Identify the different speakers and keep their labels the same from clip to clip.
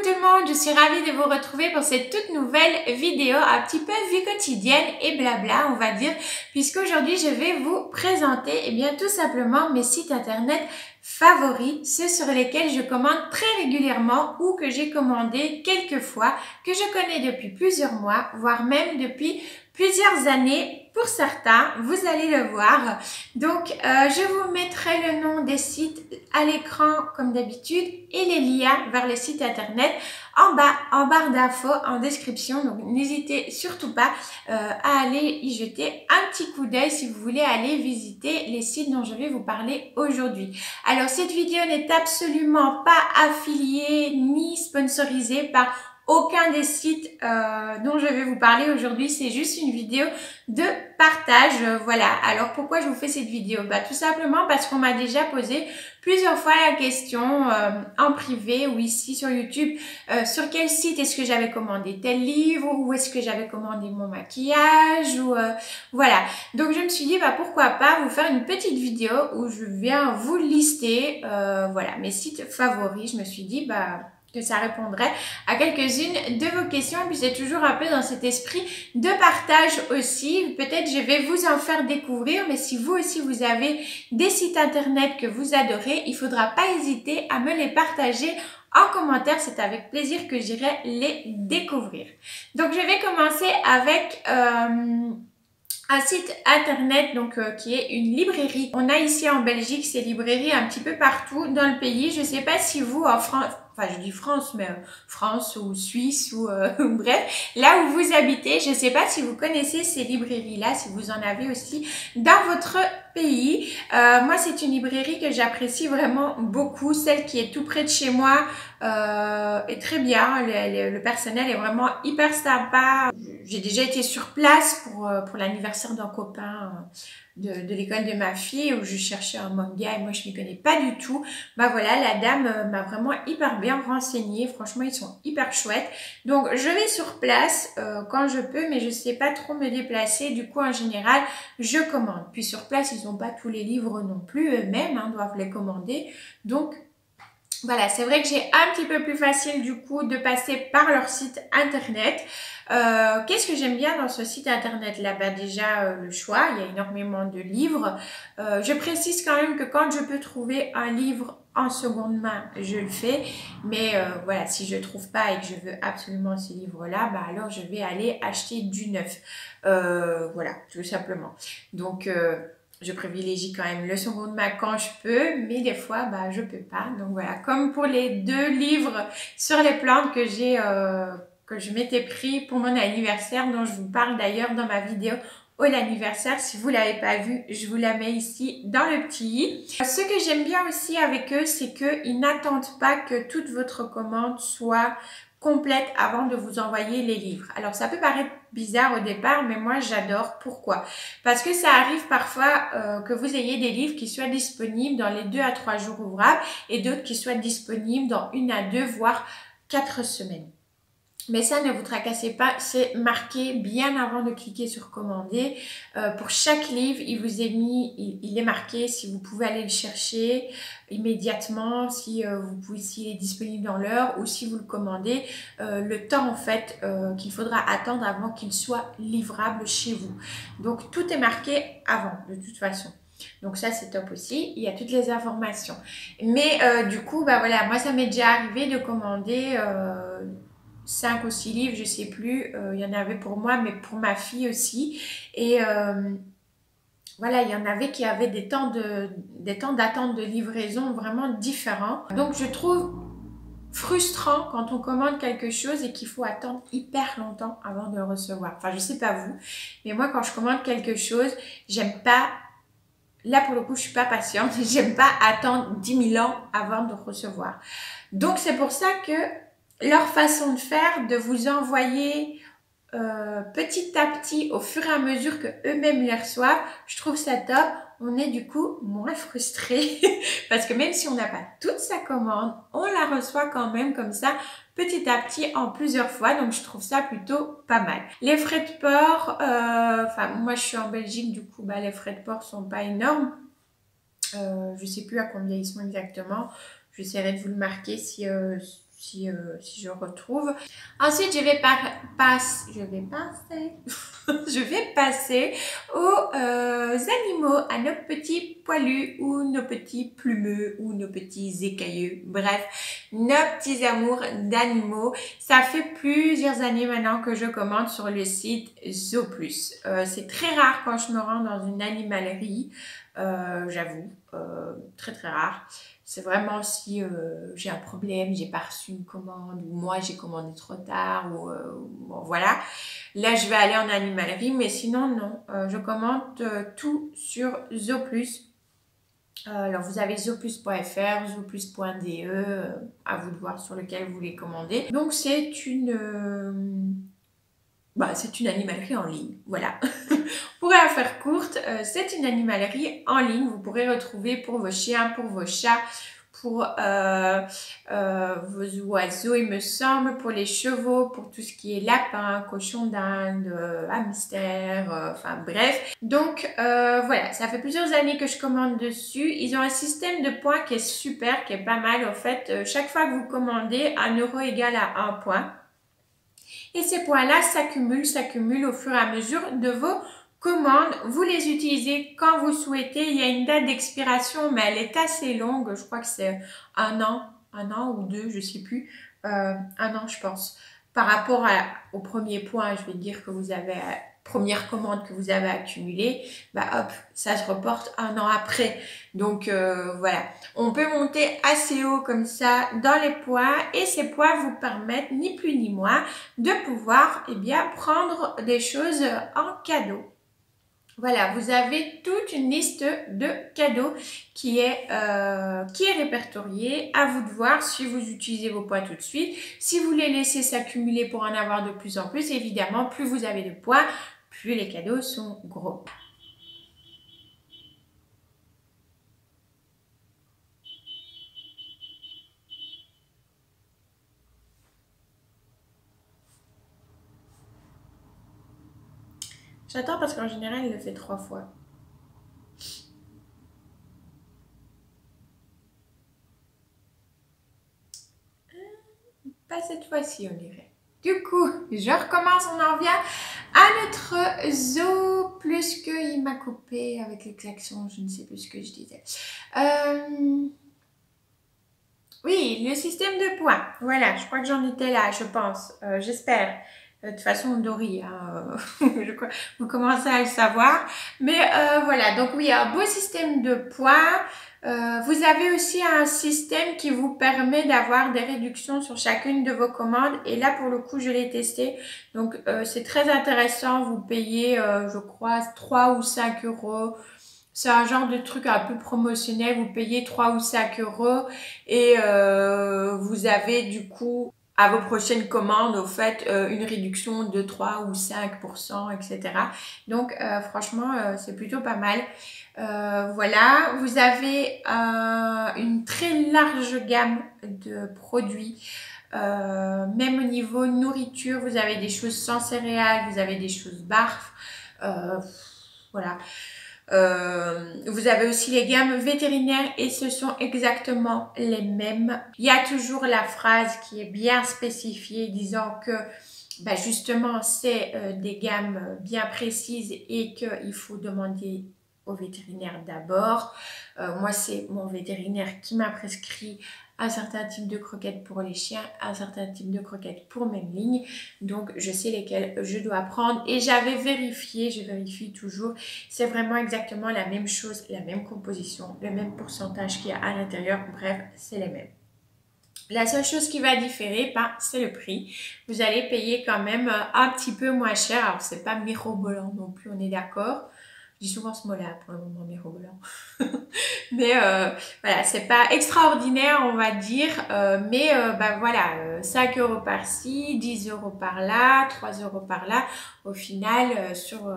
Speaker 1: tout le monde, je suis ravie de vous retrouver pour cette toute nouvelle vidéo, un petit peu vie quotidienne et blabla on va dire, puisqu'aujourd'hui je vais vous présenter tout simplement mes sites internet favoris, ceux sur lesquels je commande très régulièrement ou que j'ai commandé quelques fois, que je connais depuis plusieurs mois, voire même depuis plusieurs années. Pour certains, vous allez le voir. Donc, je vous mettrai le nom des sites à l'écran comme d'habitude et les liens vers les sites internet en bas, en barre d'infos, en description. Donc, n'hésitez surtout pas à aller y jeter un petit coup d'œil si vous voulez aller visiter les sites dont je vais vous parler aujourd'hui. Alors, cette vidéo n'est absolument pas affiliée ni sponsorisée par aucun des sites dont je vais vous parler aujourd'hui. C'est juste une vidéo de partage. Voilà. Alors pourquoi je vous fais cette vidéo? Tout simplement parce qu'on m'a déjà posé plusieurs fois la question en privé ou ici sur YouTube, sur quel site est-ce que j'avais commandé tel livre, ou est-ce que j'avais commandé mon maquillage, ou voilà. Donc je me suis dit pourquoi pas vous faire une petite vidéo où je viens vous lister voilà mes sites favoris. Je me suis dit que ça répondrait à quelques-unes de vos questions. Et puis c'est toujours un peu dans cet esprit de partage aussi. Peut-être je vais vous en faire découvrir, mais si vous aussi vous avez des sites internet que vous adorez, il ne faudra pas hésiter à me les partager en commentaire. C'est avec plaisir que j'irai les découvrir. Donc je vais commencer avec un site internet qui est une librairie. On a ici en Belgique ces librairies un petit peu partout dans le pays. Je ne sais pas si vous en France, enfin je dis France, mais France ou Suisse ou bref, là où vous habitez, je ne sais pas si vous connaissez ces librairies-là, si vous en avez aussi dans votre pays. Moi, c'est une librairie que j'apprécie vraiment beaucoup, celle qui est tout près de chez moi est très bien. Le personnel est vraiment hyper sympa. J'ai déjà été sur place pour l'anniversaire d'un copain de l'école de ma fille où je cherchais un manga et moi je m'y connais pas du tout. Voilà, la dame m'a vraiment hyper bien renseignée. Franchement, ils sont hyper chouettes. Donc je vais sur place quand je peux, mais je sais pas trop me déplacer. Du coup, en général, je commande. Puis sur place, ils n'ont pas tous les livres non plus. Eux-mêmes doivent les commander. Donc voilà, c'est vrai que j'ai un petit peu plus facile du coup de passer par leur site internet. Qu'est-ce que j'aime bien dans ce site internet là? Déjà le choix, il y a énormément de livres. Je précise quand même que quand je peux trouver un livre en seconde main, je le fais. Mais voilà, si je ne trouve pas et que je veux absolument ce livre-là, alors je vais aller acheter du neuf. Voilà, tout simplement. Donc je privilégie quand même le seconde main quand je peux, mais des fois, je peux pas. Donc voilà, comme pour les 2 livres sur les plantes que je m'étais pris pour mon anniversaire, dont je vous parle d'ailleurs dans ma vidéo au l'anniversaire. Si vous l'avez pas vu, je vous la mets ici dans le petit. Ce que j'aime bien aussi avec eux, c'est qu'ils n'attendent pas que toute votre commande soit complète avant de vous envoyer les livres. Alors ça peut paraître bizarre au départ, mais moi j'adore. Pourquoi? Parce que ça arrive parfois que vous ayez des livres qui soient disponibles dans les 2 à 3 jours ouvrables et d'autres qui soient disponibles dans 1 à 2 voire 4 semaines. Mais ça, ne vous tracassez pas, c'est marqué bien avant de cliquer sur commander. Pour chaque livre, il vous est mis, il est marqué si vous pouvez aller le chercher immédiatement, s'il est disponible dans l'heure ou si vous le commandez, le temps en fait qu'il faudra attendre avant qu'il soit livrable chez vous. Donc tout est marqué avant de toute façon. Donc ça c'est top aussi, il y a toutes les informations. Mais du coup, voilà, moi ça m'est déjà arrivé de commander 5 ou 6 livres, je sais plus, il y en avait pour moi, mais pour ma fille aussi. Et voilà, il y en avait qui avaient des temps d'attente de livraison vraiment différents. Donc je trouve frustrant quand on commande quelque chose et qu'il faut attendre hyper longtemps avant de le recevoir. Enfin, je sais pas vous, mais moi quand je commande quelque chose, j'aime pas. Là, pour le coup, je suis pas patiente. J'aime pas attendre 10 000 ans avant de recevoir. Donc, c'est pour ça que leur façon de faire, de vous envoyer petit à petit, au fur et à mesure que eux-mêmes les reçoivent, je trouve ça top. On est du coup moins frustré parce que même si on n'a pas toute sa commande, on la reçoit quand même comme ça, petit à petit, en plusieurs fois. Donc, je trouve ça plutôt pas mal. Les frais de port, moi, je suis en Belgique, du coup, les frais de port sont pas énormes. Je sais plus à combien ils sont exactement. J'essaierai de vous le marquer si si je retrouve. Ensuite, je vais passer aux animaux, à nos petits poilus ou nos petits plumeux ou nos petits écailleux. Bref, nos petits amours d'animaux. Ça fait plusieurs années maintenant que je commande sur le site Zooplus. C'est très rare quand je me rends dans une animalerie, j'avoue, très très rare. C'est vraiment si j'ai un problème, j'ai pas reçu une commande ou moi j'ai commandé trop tard ou bon, voilà. Là je vais aller en animalerie, mais sinon non. Je commande tout sur Zooplus. Alors vous avez zooplus.fr, zooplus.de, à vous de voir sur lequel vous voulez commander. Donc c'est une animalerie en ligne, voilà. Pour la faire courte, c'est une animalerie en ligne. Vous pourrez retrouver pour vos chiens, pour vos chats, pour vos oiseaux, il me semble, pour les chevaux, pour tout ce qui est lapin, cochon d'Inde, hamster, enfin bref. Donc voilà, ça fait plusieurs années que je commande dessus. Ils ont un système de points qui est super, qui est pas mal. En fait, chaque fois que vous commandez, 1 euro égale à 1 point. Et ces points-là s'accumulent au fur et à mesure de vos commandes. Vous les utilisez quand vous souhaitez. Il y a une date d'expiration, mais elle est assez longue. Je crois que c'est un an ou 2, je sais plus. 1 an, je pense. Par rapport au premier point, je vais dire que vous avez première commande que vous avez accumulée, bah hop, ça se reporte 1 an après. Donc voilà, on peut monter assez haut comme ça dans les points et ces points vous permettent ni plus ni moins de pouvoir prendre des choses en cadeau. Voilà, vous avez toute une liste de cadeaux qui est répertoriée. À vous de voir si vous utilisez vos points tout de suite. Si vous les laissez s'accumuler pour en avoir de plus en plus, évidemment, plus vous avez de points, plus les cadeaux sont gros. J'attends parce qu'en général, il le fait 3 fois. Pas cette fois-ci, on dirait. Du coup, je recommence, on en vient à notre Zooplus qu'il m'a coupé avec les klaxons, je ne sais plus ce que je disais. Oui, le système de points. Voilà, je crois que j'en étais là, je pense. J'espère. De toute façon, Dory, hein, vous commencez à le savoir. Mais voilà, donc oui, un beau système de points. Vous avez aussi un système qui vous permet d'avoir des réductions sur chacune de vos commandes. Et là, pour le coup, je l'ai testé. Donc, c'est très intéressant. Vous payez, je crois, 3 ou 5 euros. C'est un genre de truc un peu promotionnel. Vous payez 3 ou 5 euros et vous avez du coup à vos prochaines commandes, au fait, une réduction de 3 ou 5%, etc. Donc, franchement, c'est plutôt pas mal. Voilà, vous avez une très large gamme de produits. Même au niveau nourriture, vous avez des choses sans céréales, vous avez des choses barf. Voilà. Vous avez aussi les gammes vétérinaires et ce sont exactement les mêmes. Il y a toujours la phrase qui est bien spécifiée disant que justement c'est des gammes bien précises et qu'il faut demander au vétérinaire d'abord. Moi c'est mon vétérinaire qui m'a prescrit un certain type de croquettes pour les chiens, un certain type de croquettes pour mes lignes. Donc, je sais lesquelles je dois prendre. Et j'avais vérifié, je vérifie toujours. C'est vraiment exactement la même chose, la même composition, le même pourcentage qu'il y a à l'intérieur. Bref, c'est les mêmes. La seule chose qui va différer, c'est le prix. Vous allez payer quand même un petit peu moins cher. Alors, c'est pas mirobolant non plus, on est d'accord. Je dis souvent ce mot-là pour le moment, mirobolant. Mais voilà, c'est pas extraordinaire, on va dire. Mais voilà, 5 euros par-ci, 10 euros par-là, 3 euros par-là. Au final, sur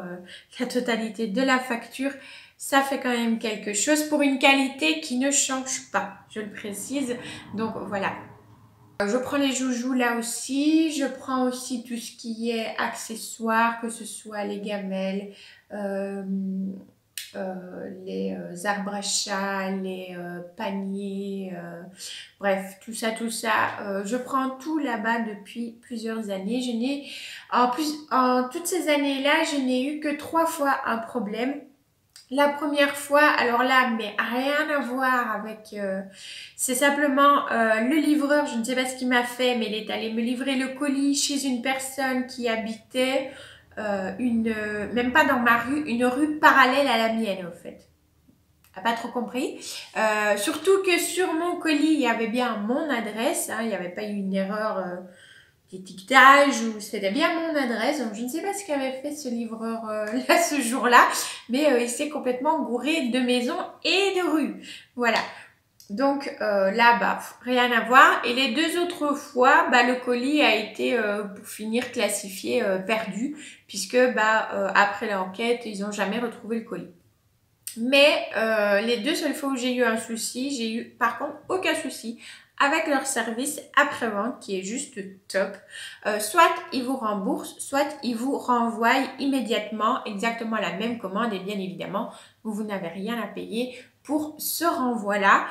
Speaker 1: la totalité de la facture, ça fait quand même quelque chose pour une qualité qui ne change pas, je le précise. Donc voilà. Je prends les joujoux là aussi, je prends aussi tout ce qui est accessoires, que ce soit les gamelles, les arbres à chat, les paniers, bref, tout ça, je prends tout là-bas depuis plusieurs années. En toutes ces années-là, je n'ai eu que 3 fois un problème. La première fois, alors là, mais rien à voir avec... c'est simplement le livreur, je ne sais pas ce qu'il m'a fait, mais il est allé me livrer le colis chez une personne qui habitait même pas dans ma rue, une rue parallèle à la mienne, au fait. Pas trop compris. Surtout que sur mon colis, il y avait bien mon adresse, hein, il n'y avait pas eu une erreur d'étiquetage ou c'était bien mon adresse. Donc je ne sais pas ce qu'avait fait ce livreur là ce jour-là, mais il s'est complètement gouré de maisons et de rues. Voilà. Donc là, bah, rien à voir. Et les 2 autres fois, bah, le colis a été, pour finir, classifié perdu, puisque bah, après l'enquête, ils n'ont jamais retrouvé le colis. Mais les 2 seules fois où j'ai eu un souci, j'ai eu par contre aucun souci avec leur service après-vente qui est juste top. Soit ils vous remboursent, soit ils vous renvoient immédiatement exactement la même commande et bien évidemment, vous n'avez rien à payer pour ce renvoi-là.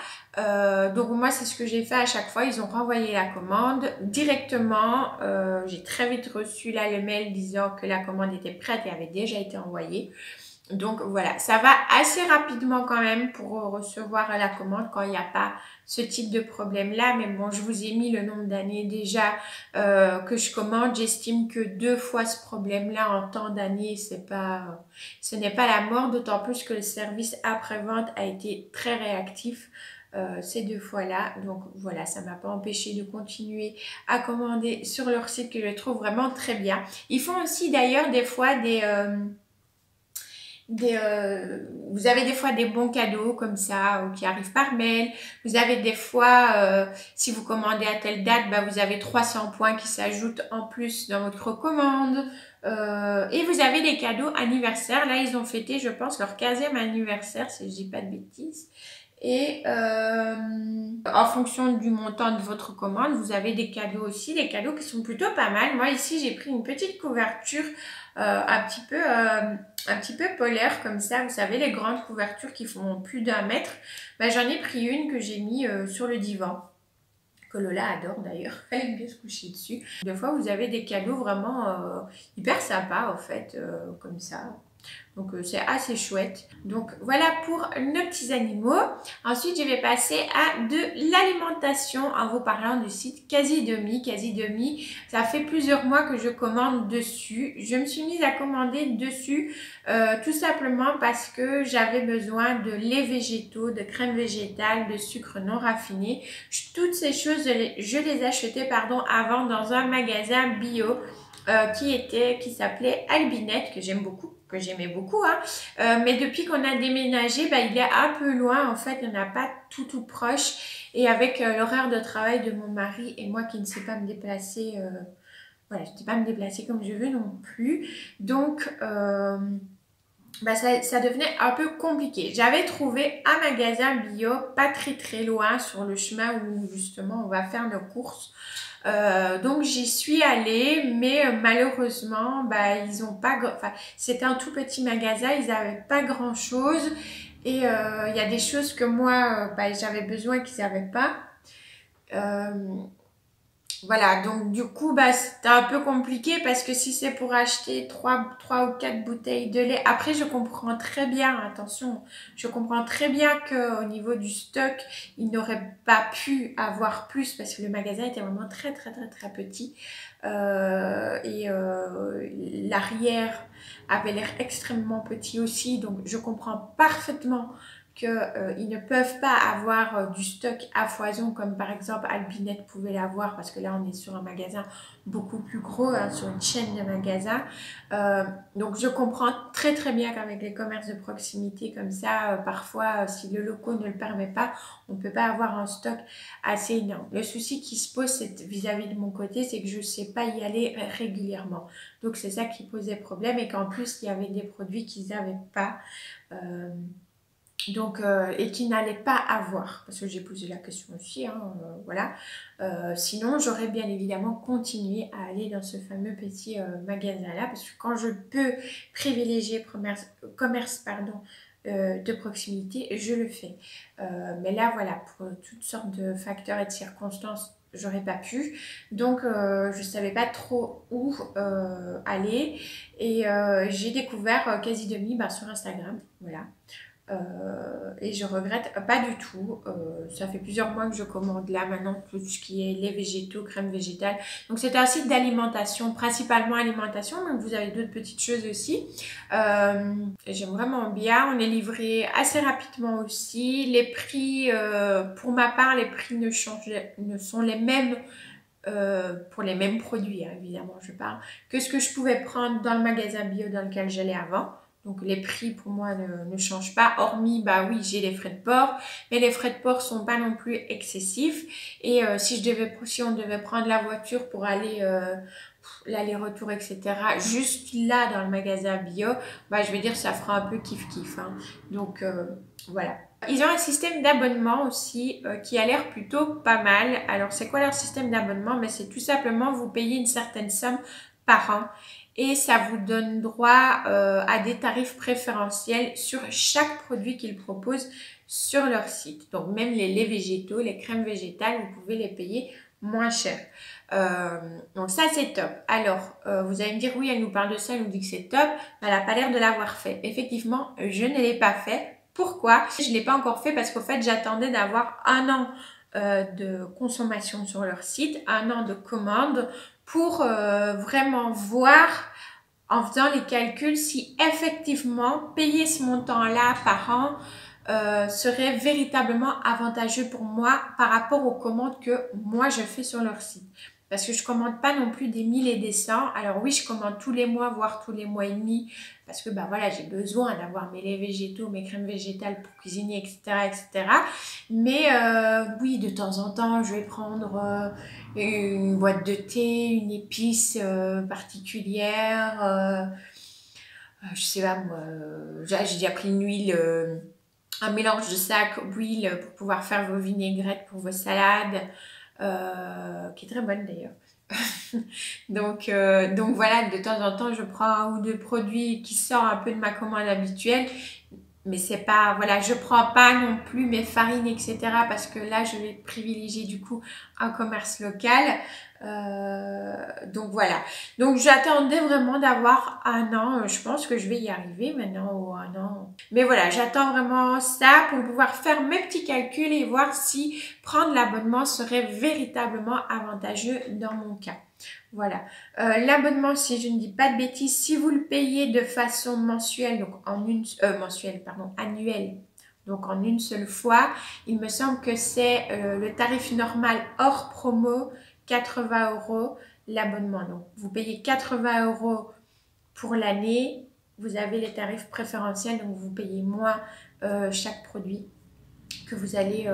Speaker 1: Donc moi, c'est ce que j'ai fait à chaque fois. Ils ont renvoyé la commande directement. J'ai très vite reçu là le mail disant que la commande était prête et avait déjà été envoyée. Donc voilà, ça va assez rapidement quand même pour recevoir la commande quand il n'y a pas ce type de problème là. Mais bon, je vous ai mis le nombre d'années déjà que je commande. J'estime que 2 fois ce problème là en temps d'années, ce n'est pas la mort, d'autant plus que le service après-vente a été très réactif. Ces 2 fois-là. Donc voilà, ça ne m'a pas empêché de continuer à commander sur leur site que je trouve vraiment très bien. Ils font aussi d'ailleurs des fois vous avez des fois des bons cadeaux comme ça qui arrivent par mail. Vous avez des fois, si vous commandez à telle date, bah, vous avez 300 points qui s'ajoutent en plus dans votre commande. Et vous avez des cadeaux anniversaires. Là, ils ont fêté, je pense, leur 15e anniversaire, si je dis pas de bêtises. Et en fonction du montant de votre commande, vous avez des cadeaux aussi, des cadeaux qui sont plutôt pas mal. Moi ici, j'ai pris une petite couverture un petit peu polaire comme ça. Vous savez, les grandes couvertures qui font plus d'1 mètre. Ben, j'en ai pris une que j'ai mis sur le divan. Que Lola adore d'ailleurs, elle aime bien se coucher dessus. Des fois, vous avez des cadeaux vraiment hyper sympas en fait, comme ça. Donc c'est assez chouette. Donc voilà pour nos petits animaux. Ensuite je vais passer à de l'alimentation en vous parlant du site Casidomi. Casidomi, ça fait plusieurs mois que je commande dessus. Je me suis mise à commander dessus tout simplement parce que j'avais besoin de laits végétaux, de crème végétale, de sucre non raffiné. Toutes ces choses, je les achetais avant dans un magasin bio qui s'appelait Albinette, que j'aime beaucoup, que j'aimais beaucoup, hein. Mais depuis qu'on a déménagé, bah, il est un peu loin, en fait, on n'a pas tout proche, et avec l'horaire de travail de mon mari et moi qui ne sais pas me déplacer, voilà, je ne sais pas me déplacer comme je veux non plus, donc bah ça devenait un peu compliqué. J'avais trouvé un magasin bio pas très loin sur le chemin où justement on va faire nos courses. Donc j'y suis allée, mais malheureusement, bah, ils ont pas, enfin, c'était un tout petit magasin, ils n'avaient pas grand chose. Et il y a des choses que moi, bah, j'avais besoin qu'ils n'avaient pas. Voilà, donc du coup, bah, c'était un peu compliqué parce que si c'est pour acheter 3 ou 4 bouteilles de lait, après je comprends très bien, attention, je comprends très bien qu'au niveau du stock, ils n'auraient pas pu avoir plus parce que le magasin était vraiment très petit. L'arrière avait l'air extrêmement petit aussi, donc je comprends parfaitement qu'ils ne peuvent pas avoir du stock à foison comme par exemple Albinette pouvait l'avoir parce que là on est sur un magasin beaucoup plus gros, hein, sur une chaîne de magasins. Donc je comprends très bien qu'avec les commerces de proximité comme ça, parfois si le local ne le permet pas, on ne peut pas avoir un stock assez énorme. Le souci qui se pose vis-à-vis de mon côté, c'est que je ne sais pas y aller régulièrement. Donc c'est ça qui posait problème et qu'en plus il y avait des produits qu'ils n'avaient pas. Et qui n'allait pas avoir, parce que j'ai posé la question aussi, hein, voilà. Sinon, j'aurais bien évidemment continué à aller dans ce fameux petit magasin-là, parce que quand je peux privilégier commerce de proximité, je le fais. Mais là, voilà, pour toutes sortes de facteurs et de circonstances, j'aurais pas pu. Donc, je savais pas trop où aller. Et j'ai découvert Quasi Demi sur Instagram. Voilà. Et je regrette pas du tout. Ça fait plusieurs mois que je commande là maintenant tout ce qui est lait végétaux, crème végétale. Donc c'est un site d'alimentation, principalement alimentation, donc vous avez d'autres petites choses aussi. J'aime vraiment bien. On est livré assez rapidement aussi. Les prix, pour ma part, les prix ne sont les mêmes. Pour les mêmes produits, hein, évidemment, je parle, que ce que je pouvais prendre dans le magasin bio dans lequel j'allais avant. Donc les prix pour moi ne changent pas, hormis, bah oui, j'ai les frais de port, mais les frais de port sont pas non plus excessifs. Et si on devait prendre la voiture pour aller l'aller-retour, etc., juste là dans le magasin bio, bah je vais dire ça fera un peu kiff-kiff. Hein. Donc voilà. Ils ont un système d'abonnement aussi qui a l'air plutôt pas mal. Alors c'est quoi leur système d'abonnement? Mais c'est tout simplement vous payez une certaine somme par an et ça vous donne droit à des tarifs préférentiels sur chaque produit qu'ils proposent sur leur site. Donc même les laits végétaux, les crèmes végétales, vous pouvez les payer moins cher. Donc ça c'est top. Alors vous allez me dire oui, elle nous parle de ça, elle nous dit que c'est top, mais elle n'a pas l'air de l'avoir fait. Effectivement, je ne l'ai pas fait. Pourquoi? Je ne l'ai pas encore fait parce qu'au fait j'attendais d'avoir un an de consommation sur leur site, un an de commande pour vraiment voir en faisant les calculs si effectivement payer ce montant-là par an serait véritablement avantageux pour moi par rapport aux commandes que moi je fais sur leur site. Parce que je commande pas non plus des 1000 et des 100. Alors oui, je commande tous les mois, voire tous les mois et demi. Parce que bah voilà, j'ai besoin d'avoir mes laits végétaux, mes crèmes végétales pour cuisiner, etc. etc. Mais oui, de temps en temps, je vais prendre une boîte de thé, une épice particulière. Je sais pas moi, j'ai déjà pris une huile, un mélange de sac d'huile pour pouvoir faire vos vinaigrettes pour vos salades. Qui est très bonne d'ailleurs. donc voilà, de temps en temps, je prends un ou deux produits qui sortent un peu de ma commande habituelle. Mais c'est pas, voilà, je prends pas non plus mes farines, etc. Parce que là, je vais privilégier du coup un commerce local. Donc voilà. Donc j'attendais vraiment d'avoir un an. Je pense que je vais y arriver maintenant ou un an. Mais voilà, j'attends vraiment ça pour pouvoir faire mes petits calculs et voir si prendre l'abonnement serait véritablement avantageux dans mon cas. Voilà. L'abonnement, si je ne dis pas de bêtises, si vous le payez de façon mensuelle, donc annuelle, donc en une seule fois, il me semble que c'est le tarif normal hors promo, 80 € l'abonnement. Donc, vous payez 80 € pour l'année, vous avez les tarifs préférentiels, donc vous payez moins chaque produit que vous allez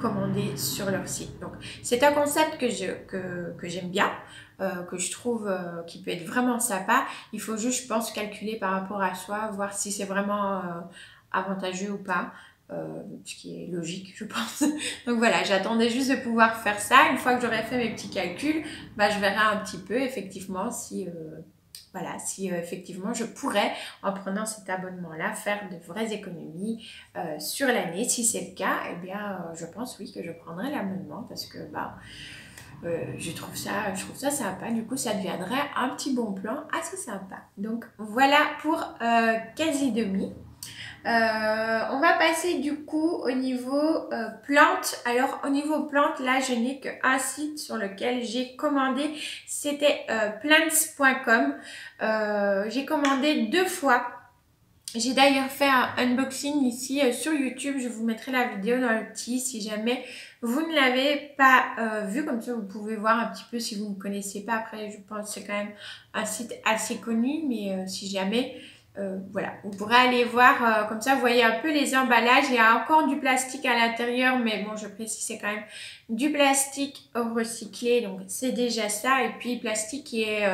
Speaker 1: commander sur leur site. Donc, c'est un concept que j'aime bien, que je trouve qui peut être vraiment sympa. Il faut juste, je pense, calculer par rapport à soi, voir si c'est vraiment avantageux ou pas. Ce qui est logique, je pense. Donc voilà, j'attendais juste de pouvoir faire ça. Une fois que j'aurai fait mes petits calculs, bah, je verrai un petit peu effectivement si... voilà, si effectivement je pourrais, en prenant cet abonnement-là, faire de vraies économies sur l'année. Si c'est le cas, eh bien, je pense oui que je prendrai l'abonnement parce que bah, je trouve ça sympa. Du coup, ça deviendrait un petit bon plan assez sympa. Donc voilà pour Quasi Demi. On va passer du coup au niveau plantes. Alors au niveau plantes, là je n'ai qu'un site sur lequel j'ai commandé, c'était plants.com. J'ai commandé 2 fois. J'ai d'ailleurs fait un unboxing ici sur YouTube. Je vous mettrai la vidéo dans le petit si jamais vous ne l'avez pas vu. Comme ça vous pouvez voir un petit peu si vous ne connaissez pas. Après je pense que c'est quand même un site assez connu, mais si jamais... voilà, vous pourrez aller voir, comme ça vous voyez un peu les emballages. Il y a encore du plastique à l'intérieur, mais bon, je précise, c'est quand même du plastique recyclé, donc c'est déjà ça. Et puis plastique qui est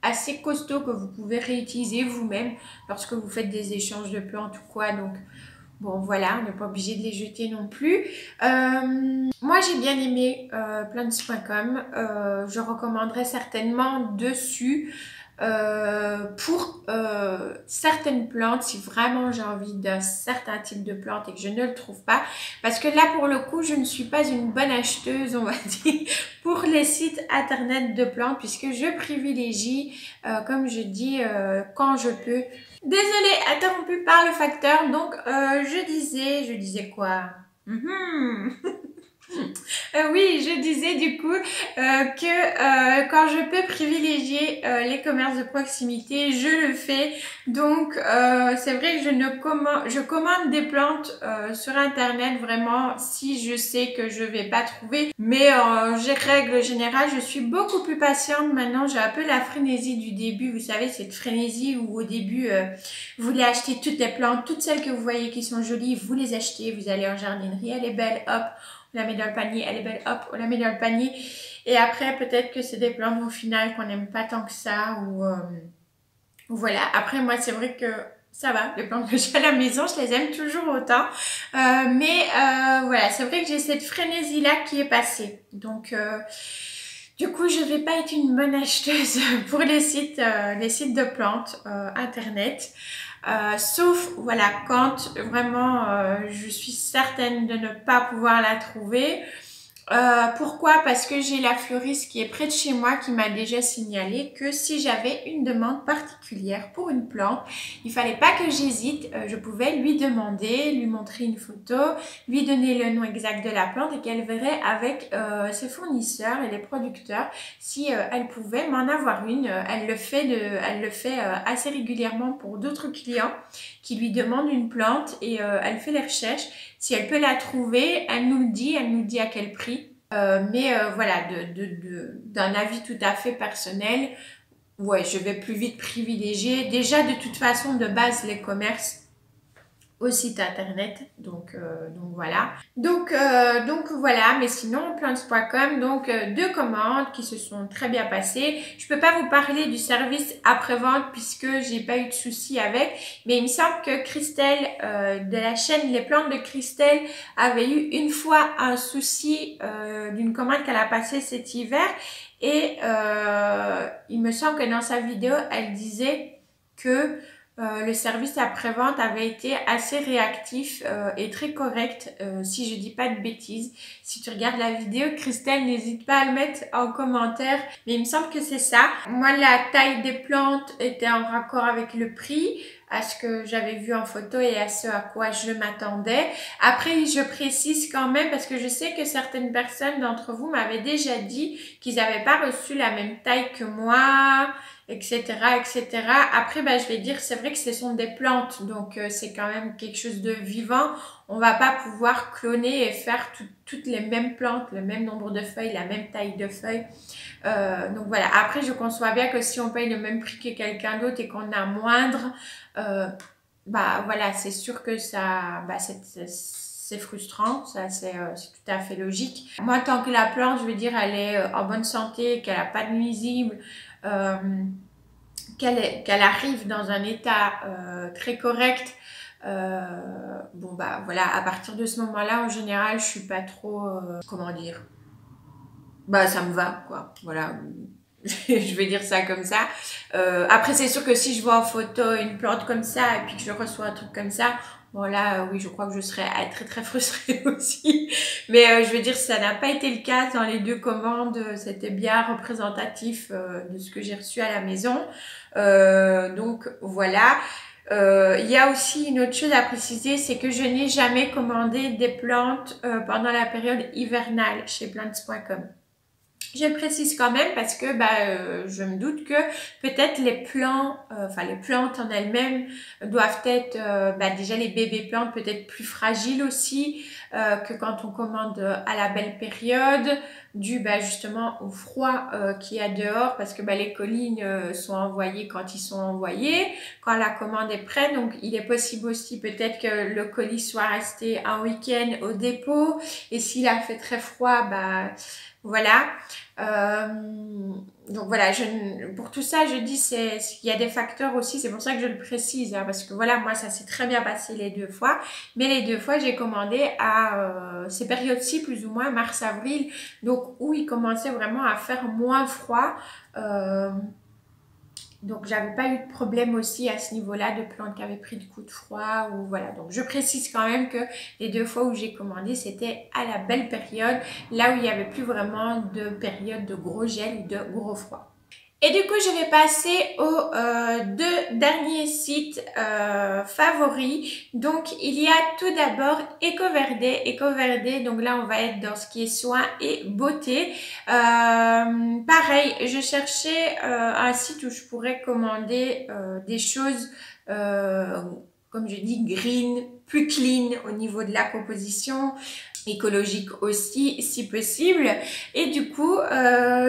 Speaker 1: assez costaud, que vous pouvez réutiliser vous-même lorsque vous faites des échanges de plantes ou quoi. Donc bon, voilà, on n'est pas obligé de les jeter non plus. Moi, j'ai bien aimé plants.com. Je recommanderais certainement dessus. pour certaines plantes, si vraiment j'ai envie d'un certain type de plante et que je ne le trouve pas, parce que là pour le coup je ne suis pas une bonne acheteuse, on va dire, pour les sites internet de plantes, puisque je privilégie, comme je dis, quand je peux. Désolée, interrompue par le facteur. Donc je disais quoi? Oui, je disais du coup que quand je peux privilégier les commerces de proximité, je le fais. Donc c'est vrai que je commande des plantes sur internet vraiment si je sais que je vais pas trouver. Mais en règle générale, je suis beaucoup plus patiente maintenant. J'ai un peu la frénésie du début. Vous savez, cette frénésie où au début vous voulez acheter toutes les plantes, toutes celles que vous voyez qui sont jolies, vous les achetez. Vous allez en jardinerie, elle est belle, hop. On la met dans le panier, elle est belle, hop, on la met dans le panier. Et après, peut-être que c'est des plantes au final qu'on n'aime pas tant que ça. Ou voilà. Après, moi, c'est vrai que ça va. Les plantes que j'ai à la maison, je les aime toujours autant. Mais voilà, c'est vrai que j'ai cette frénésie-là qui est passée. Donc, du coup, je vais pas être une bonne acheteuse pour les sites de plantes internet. Sauf, voilà, quand vraiment je suis certaine de ne pas pouvoir la trouver. Pourquoi? Parce que j'ai la fleuriste qui est près de chez moi qui m'a déjà signalé que si j'avais une demande particulière pour une plante, il fallait pas que j'hésite, je pouvais lui demander, lui montrer une photo, lui donner le nom exact de la plante et qu'elle verrait avec ses fournisseurs et les producteurs si elle pouvait m'en avoir une. Elle le fait assez régulièrement pour d'autres clients qui lui demandent une plante et elle fait les recherches. Si elle peut la trouver, elle nous le dit à quel prix. Mais voilà, d'un avis tout à fait personnel, ouais, je vais plus vite privilégier. Déjà, de toute façon, de base, les commerces au site internet, donc voilà. Donc voilà, mais sinon plants.com, donc deux commandes qui se sont très bien passées. Je peux pas vous parler du service après-vente puisque j'ai pas eu de soucis avec, mais il me semble que Christelle de la chaîne Les Plantes de Christelle avait eu une fois un souci d'une commande qu'elle a passée cet hiver et il me semble que dans sa vidéo elle disait que le service après-vente avait été assez réactif et très correct, si je dis pas de bêtises. Si tu regardes la vidéo, Christelle, n'hésite pas à le mettre en commentaire, mais il me semble que c'est ça. Moi, la taille des plantes était en raccord avec le prix, à ce que j'avais vu en photo et à ce à quoi je m'attendais. Après, je précise quand même, parce que je sais que certaines personnes d'entre vous m'avaient déjà dit qu'ils n'avaient pas reçu la même taille que moi, etc., etc. Après, je vais dire, c'est vrai que ce sont des plantes, donc c'est quand même quelque chose de vivant. On va pas pouvoir cloner et faire toutes les mêmes plantes, le même nombre de feuilles, la même taille de feuilles. Donc voilà. Après, je conçois bien que si on paye le même prix que quelqu'un d'autre et qu'on a moindre, voilà, c'est sûr que ça, c'est frustrant, ça c'est tout à fait logique. Moi, tant que la plante, je veux dire, elle est en bonne santé, qu'elle n'a pas de nuisibles, qu'elle arrive dans un état très correct, voilà, à partir de ce moment-là, en général, je suis pas trop, comment dire, ça me va, quoi, voilà. Je vais dire ça comme ça. Après, c'est sûr que si je vois en photo une plante comme ça et puis que je reçois un truc comme ça, bon là, oui, je crois que je serais très très frustrée aussi. Mais je veux dire, ça n'a pas été le cas dans les deux commandes. C'était bien représentatif de ce que j'ai reçu à la maison. Donc voilà. Il y a aussi une autre chose à préciser, c'est que je n'ai jamais commandé des plantes pendant la période hivernale chez plants.com. Je précise quand même parce que je me doute que peut-être les plantes en elles-mêmes doivent être déjà les bébés plantes peut-être plus fragiles aussi que quand on commande à la belle période dû justement au froid qu'il y a dehors parce que les colis sont envoyés quand ils sont envoyés quand la commande est prête, donc il est possible aussi peut-être que le colis soit resté un week-end au dépôt et s'il a fait très froid voilà. Donc voilà, pour tout ça, je dis il y a des facteurs aussi, c'est pour ça que je le précise, parce que voilà, moi ça s'est très bien passé les deux fois, mais les deux fois j'ai commandé à ces périodes-ci, plus ou moins mars-avril, donc où il commençait vraiment à faire moins froid. Donc j'avais pas eu de problème aussi à ce niveau-là de plantes qui avaient pris de coups de froid ou voilà. Donc je précise quand même que les 2 fois où j'ai commandé, c'était à la belle période, là où il n'y avait plus vraiment de période de gros gel ou de gros froid. Et du coup, je vais passer aux 2 derniers sites favoris. Donc, il y a tout d'abord EcoVerde. EcoVerde, donc là, on va être dans ce qui est soins et beauté. Pareil, je cherchais un site où je pourrais commander des choses, comme je dis, green, plus clean au niveau de la composition, écologique aussi si possible, et du coup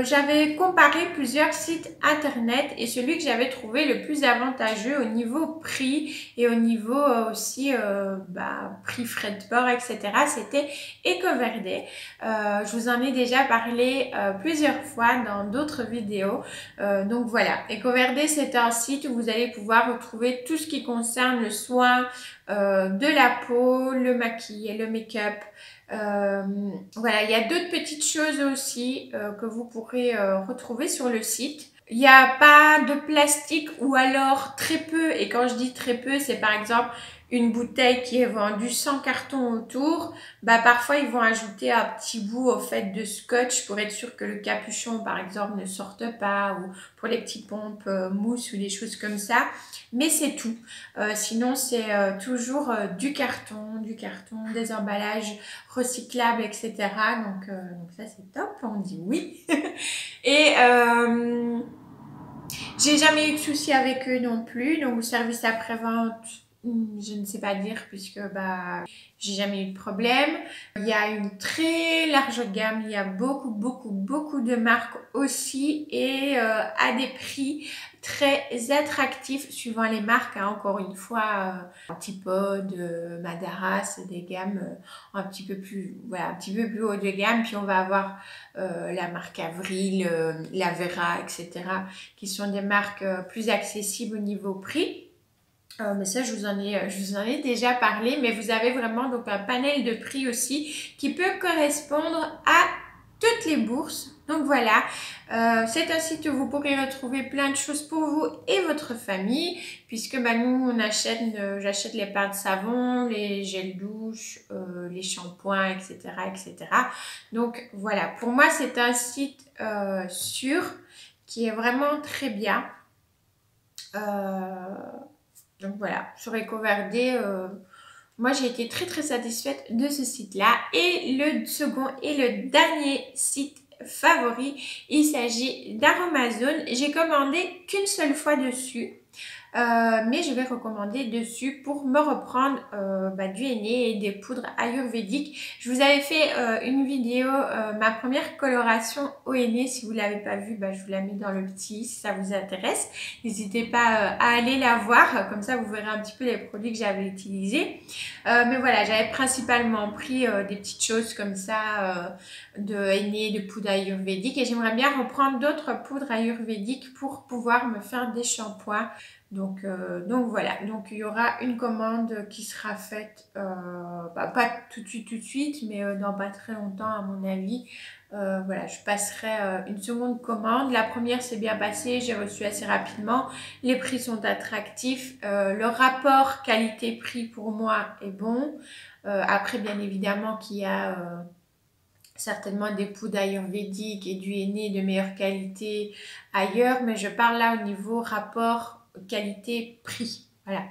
Speaker 1: j'avais comparé plusieurs sites internet et celui que j'avais trouvé le plus avantageux au niveau prix et au niveau aussi prix frais de port, etc., c'était EcoVerde. Je vous en ai déjà parlé plusieurs fois dans d'autres vidéos, donc voilà, EcoVerde, c'est un site où vous allez pouvoir retrouver tout ce qui concerne le soin de la peau, le maquillage, le make-up. Voilà, il y a d'autres petites choses aussi que vous pourrez retrouver sur le site. Il n'y a pas de plastique ou alors très peu, et quand je dis très peu, c'est par exemple une bouteille qui est vendue sans carton autour, bah parfois ils vont ajouter un petit bout au fait de scotch pour être sûr que le capuchon par exemple ne sorte pas, ou pour les petites pompes mousse ou des choses comme ça, mais c'est tout. Sinon c'est toujours du carton, des emballages recyclables, etc. Donc ça c'est top, on dit oui. Et j'ai jamais eu de soucis avec eux non plus, donc le service après-vente, je ne sais pas dire puisque j'ai jamais eu de problème. Il y a une très large gamme, il y a beaucoup de marques aussi, et à des prix très attractifs suivant les marques, hein. Encore une fois, Antipode, Madara, c'est des gammes un petit peu plus haut de gamme. Puis on va avoir la marque Avril, la Vera, etc., qui sont des marques plus accessibles au niveau prix. Mais ça, je vous en ai déjà parlé, mais vous avez vraiment donc un panel de prix aussi qui peut correspondre à toutes les bourses. Donc voilà, c'est un site où vous pourrez retrouver plein de choses pour vous et votre famille, puisque nous, j'achète les pains de savon, les gels douche, les shampoings, etc., etc. Donc voilà, pour moi, c'est un site sûr, qui est vraiment très bien. Donc voilà, sur EcoVerde, moi j'ai été très satisfaite de ce site-là. Et le second et le dernier site favori, il s'agit d'Aromazone. J'ai commandé qu'une seule fois dessus. Mais je vais recommander dessus pour me reprendre du henné et des poudres ayurvédiques. Je vous avais fait une vidéo, ma première coloration au henné. Si vous ne l'avez pas vue, je vous la mets dans le petit si ça vous intéresse. N'hésitez pas à aller la voir, comme ça vous verrez un petit peu les produits que j'avais utilisés. Mais voilà, j'avais principalement pris des petites choses comme ça, de henné, de poudre ayurvédique, et j'aimerais bien reprendre d'autres poudres ayurvédiques pour pouvoir me faire des shampoings. Donc voilà, donc il y aura une commande qui sera faite, pas tout de suite, mais dans pas très longtemps à mon avis. Voilà, je passerai une seconde commande. La première s'est bien passée, j'ai reçu assez rapidement. Les prix sont attractifs. Le rapport qualité-prix pour moi est bon. Après, bien évidemment qu'il y a certainement des poudres ayurvédiques et du henné de meilleure qualité ailleurs, mais je parle là au niveau rapport qualité-prix. Voilà.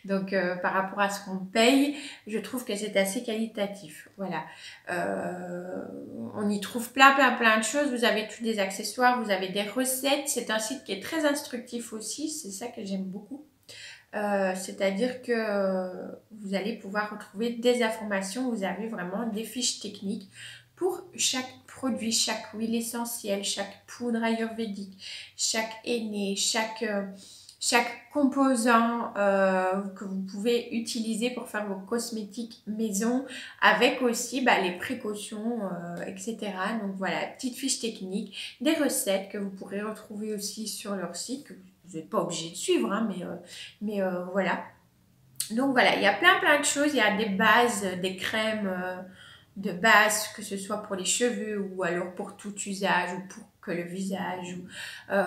Speaker 1: Donc par rapport à ce qu'on paye, je trouve que c'est assez qualitatif. Voilà. On y trouve plein de choses. Vous avez tous des accessoires, vous avez des recettes. C'est un site qui est très instructif aussi. C'est ça que j'aime beaucoup. C'est-à-dire que vous allez pouvoir retrouver des informations. Vous avez vraiment des fiches techniques pour chaque produit, chaque huile essentielle, chaque poudre ayurvédique, chaque henné, chaque composant que vous pouvez utiliser pour faire vos cosmétiques maison, avec aussi les précautions, etc. Donc voilà, petite fiche technique, des recettes que vous pourrez retrouver aussi sur leur site, que vous n'êtes pas obligé de suivre, hein, mais voilà. Donc voilà, il y a plein de choses. Il y a des bases, des crèmes de base, que ce soit pour les cheveux ou alors pour tout usage, ou pour que le visage. Ou,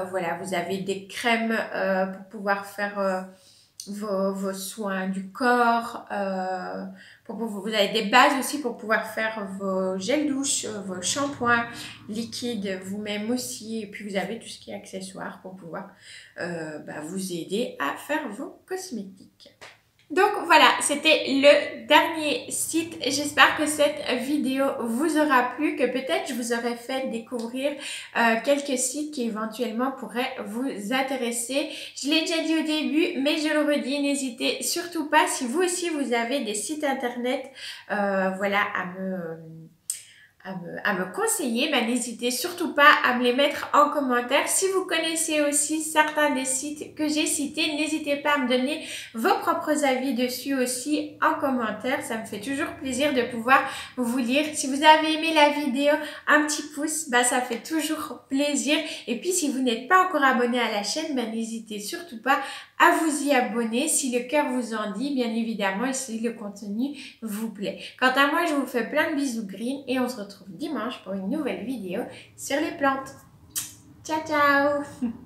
Speaker 1: voilà, vous avez des crèmes pour pouvoir faire vos soins du corps. Vous avez des bases aussi pour pouvoir faire vos gels douche, vos shampoings liquides vous-même aussi. Et puis vous avez tout ce qui est accessoires pour pouvoir vous aider à faire vos cosmétiques. Donc voilà, c'était le dernier site. J'espère que cette vidéo vous aura plu, que peut-être je vous aurai fait découvrir quelques sites qui éventuellement pourraient vous intéresser. Je l'ai déjà dit au début, mais je le redis, n'hésitez surtout pas, si vous aussi vous avez des sites internet, voilà, à me conseiller, n'hésitez surtout pas à me les mettre en commentaire. Si vous connaissez aussi certains des sites que j'ai cités, n'hésitez pas à me donner vos propres avis dessus aussi en commentaire. Ça me fait toujours plaisir de pouvoir vous lire. Si vous avez aimé la vidéo, un petit pouce, ça fait toujours plaisir. Et puis si vous n'êtes pas encore abonné à la chaîne, n'hésitez surtout pas à vous y abonner si le cœur vous en dit, bien évidemment, et si le contenu vous plaît. Quant à moi, je vous fais plein de bisous green et on se retrouve dimanche pour une nouvelle vidéo sur les plantes. Ciao, ciao!